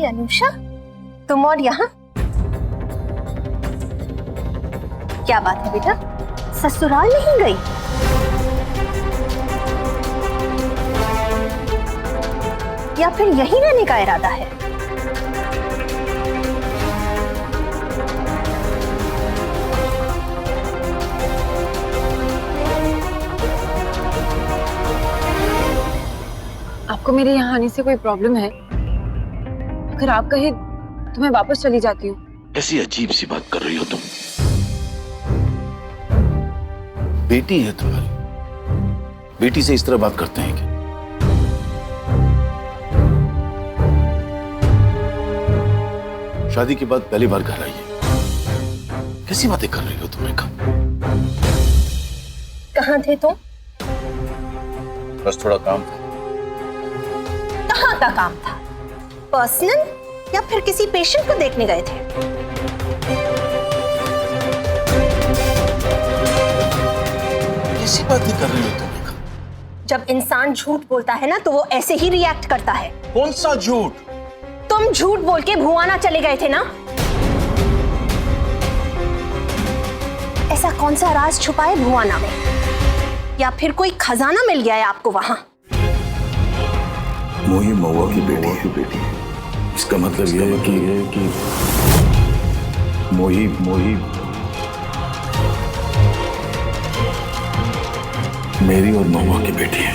अरे अनुषा, तुम और यहाँ? क्या बात है बेटा, ससुराल नहीं गई? या फिर यहीं रहने का इरादा है? आपको मेरे यहाँ आने से कोई प्रॉब्लम है? अगर आप कहे तो मैं वापस चली जाती हूँ। ऐसी अजीब सी बात कर रही हो तुम। बेटी है तुम्हारी, बेटी से इस तरह बात करते हैं क्या? शादी के बाद पहली बार घर आई है, कैसी बातें कर रही हो तुम रेखा? कहाँ थे तुम? बस थोड़ा काम था। कहाँ का काम था? पर्सनल या फिर किसी पेशेंट को देखने गए थे? कैसी बातें कर रही हो तुम रेखा? जब इंसान झूठ बोलता है ना तो वो ऐसे ही रिएक्ट करता है। कौन सा झूठ? तुम झूठ बोल के भुआना चले गए थे ना? ऐसा कौन सा राज छुपा है भुआना में? या फिर कोई खजाना मिल गया है आपको वहां? मोही महुआ की बेटी है। इसका मतलब यह है कि मोही मेरी और महुआ की बेटी है।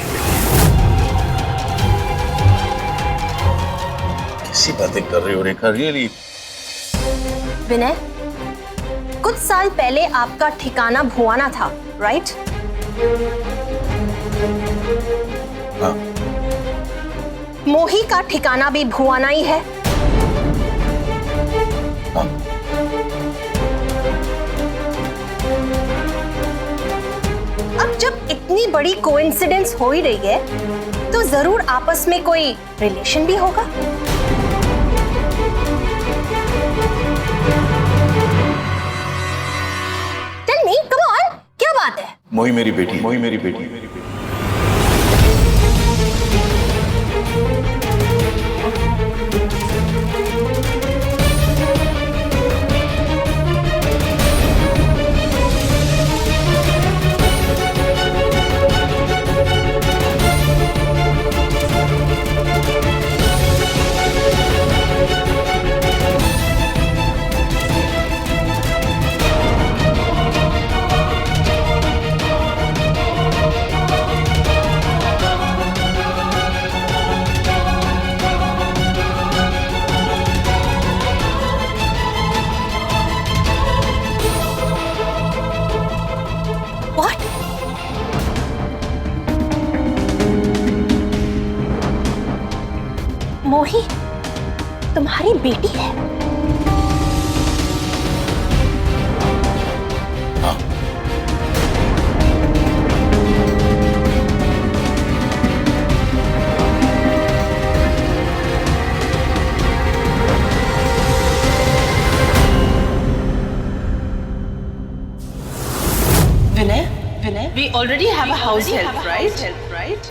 कैसी बातें कर रही हो रेखा? रियली? विनय, कुछ साल पहले आपका ठिकाना भुआना था, राइट? हाँ। मोही का ठिकाना भी भुआना ही है। हाँ। अब जब इतनी बड़ी कोइंसिडेंस हो ही रही है तो जरूर आपस में कोई रिलेशन भी होगा। टेल मी, कम ऑन, क्या बात है? मोही मेरी बेटी। What? मोही तुम्हारी बेटी है? हाँ। विनय, we already have a house help, right?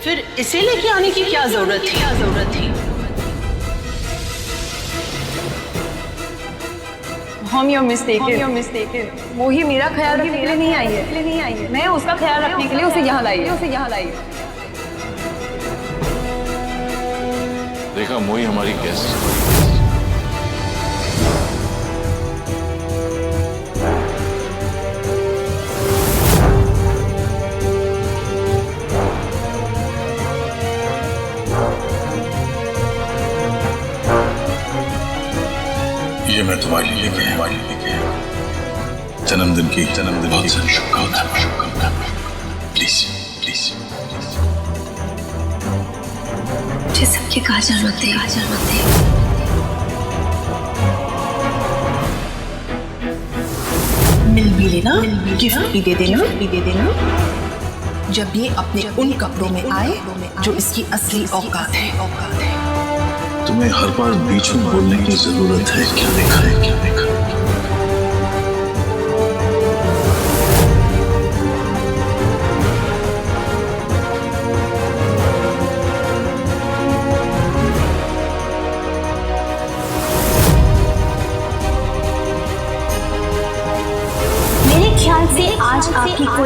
फिर इसे लेके आने की क्या जरूरत थी? Mom, you're mistaken. मोही मेरा ख्याल रखने के लिए नहीं आई है। मैं उसका ख्याल रखने के लिए उसे यहाँ लाई है। देखा, मोही हमारी गेस्ट। ये मैं तुम्हारे लिए लेके आया। जन्मदिन की बहुत सारी शुभकामनाएं। प्लीज। मुझे सबकी कहा जरूरत है। मिल भी लेना, गिफ्ट भी दे देना। जब ये अपने उन कपड़ों में आए जो इसकी असली औकात है। तुम्हें हर बार बीच में बोलने की जरूरत है? क्या देखा?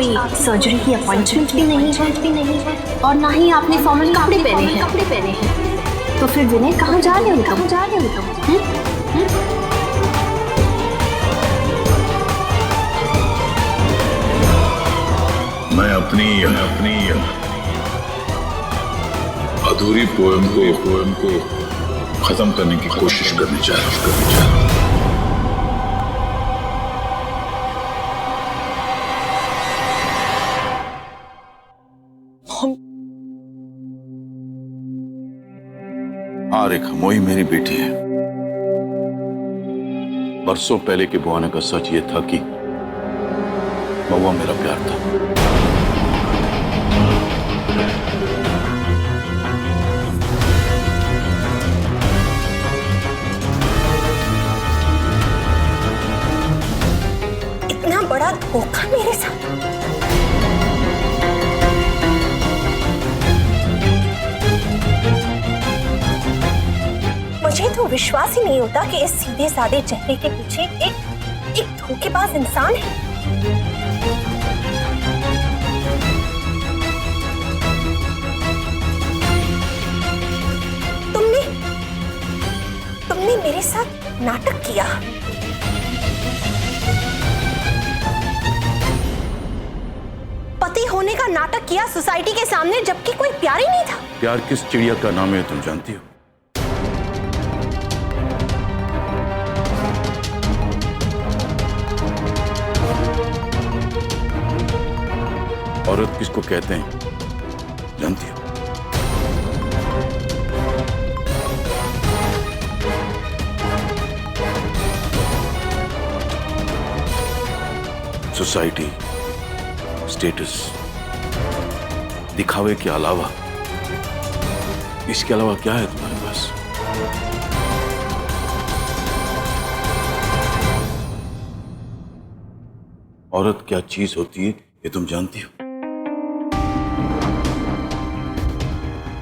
कोई सर्जरी की अपॉइंटमेंट भी नहीं है और ना ही आपने फॉर्मल कपड़े पहने हैं। तो फिर विनय कहाँ जा रहे हो तुम? मैं अपनी अधूरी पोएम को खत्म करने की कोशिश करने जा रहा हूं। हाँ रेखा, मोही मेरी बेटी है। बरसों पहले के बुआने का सच ये था कि महुआ मेरा प्यार था। इतना बड़ा धोखा मेरे साथ। मुझे तो विश्वास ही नहीं होता कि इस सीधे साधे चेहरे के पीछे एक धोखेबाज इंसान है। तुमने मेरे साथ नाटक किया। पति होने का नाटक किया सोसाइटी के सामने, जबकि कोई प्यार ही नहीं था। प्यार किस चिड़िया का नाम है तुम जानती हो? औरत किसको कहते हैं जानती हो? सोसाइटी, स्टेटस, दिखावे के अलावा इसके अलावा क्या है तुम्हारे पास? औरत क्या चीज होती है ये तुम जानती हो?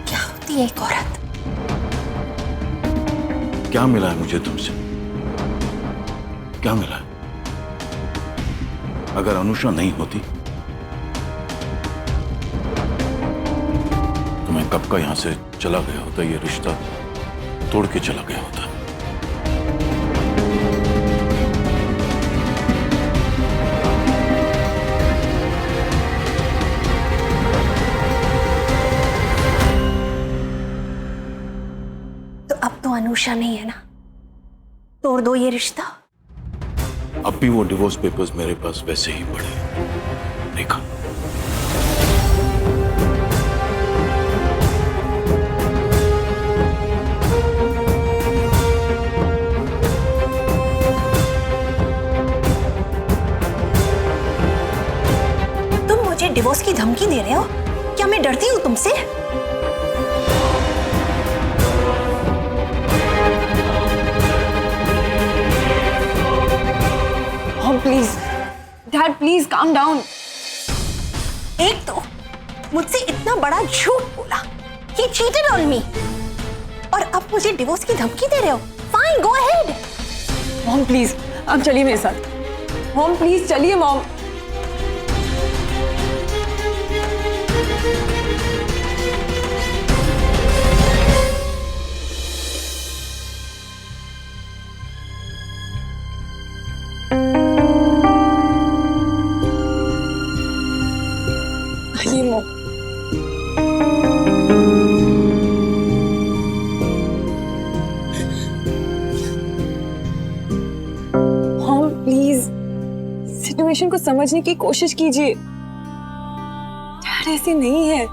क्या होती है एक औरत? क्या मिला है मुझे तुमसे? क्या मिला है? अगर अनुषा नहीं होती तो मैं कब का यहां से चला गया होता, ये रिश्ता तोड़ के चला गया होता। तो अब तो अनुषा नहीं है ना, तोड़ दो ये रिश्ता। अब भी वो डिवोर्स पेपर्स मेरे पास वैसे ही पड़े हैं रेखा। तुम मुझे डिवोर्स की धमकी दे रहे हो? क्या मैं डरती हूं तुमसे? Please dad, please calm down. एक तो मुझसे इतना बड़ा झूठ बोला, he cheated on me, और अब मुझे डिवोर्स की धमकी दे रहे हो? Fine, go ahead. Mom please, आप चलिए मेरे साथ। मॉम प्लीज चलिए मॉम। आइए मॉम। मॉम प्लीज सिचुएशन को समझने की कोशिश कीजिए। डैड ऐसे नहीं है,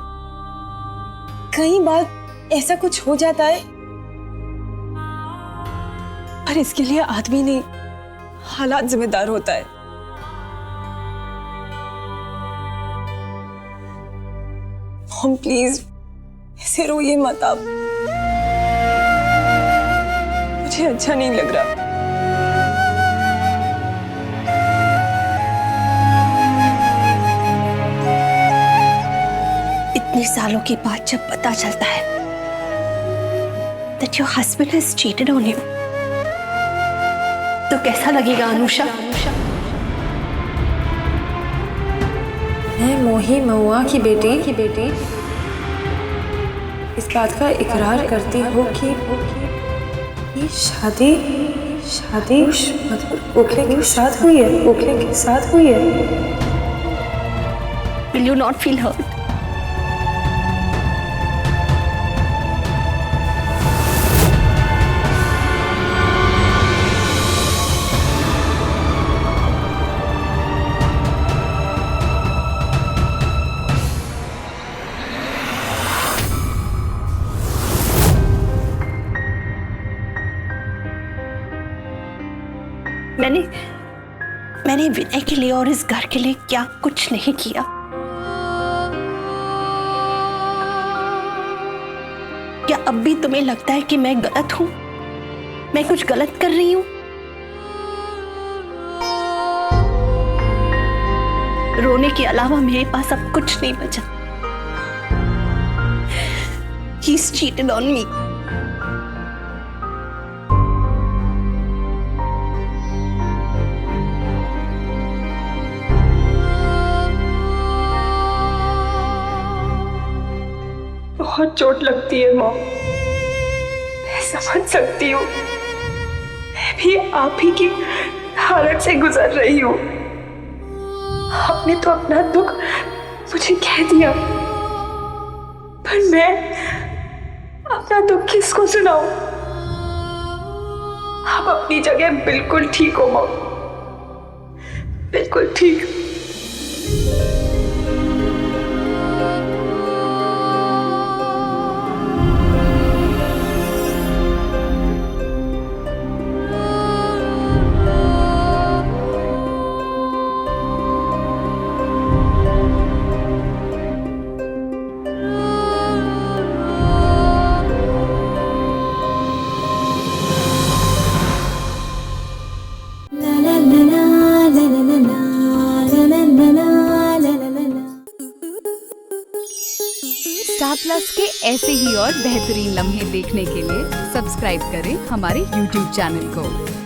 कई बार ऐसा कुछ हो जाता है, पर इसके लिए आदमी नहीं, हालात जिम्मेदार होता है। मॉम प्लीज ऐसे रोइए मत आप, मुझे अच्छा नहीं लग रहा। इतने सालों के बाद जब पता चलता है that your husband has cheated on you, तो कैसा लगेगा अनुषा? मैं मोही महुआ की बेटी इस बात का इकरार करती हो कि शादी मतलब ओखले के साथ हुई है। Will you not feel hurt? मैंने विनय के लिए और इस घर के लिए क्या कुछ नहीं किया। क्या अब भी तुम्हें लगता है कि मैं गलत हूं? मैं कुछ गलत कर रही हूं? रोने के अलावा मेरे पास अब कुछ नहीं बचा। He's cheated on me. बहुत चोट लगती है मॉम, मैं समझ सकती हूँ। मैं भी आप ही की हालत से गुजर रही हूँ। आपने तो अपना दुख मुझे कह दिया, पर मैं अपना दुख किसको सुनाऊं? आप अपनी जगह बिल्कुल ठीक हो मॉम, बिल्कुल ठीक। स्टार प्लस के ऐसे ही और बेहतरीन लम्हे देखने के लिए सब्सक्राइब करें हमारे YouTube चैनल को।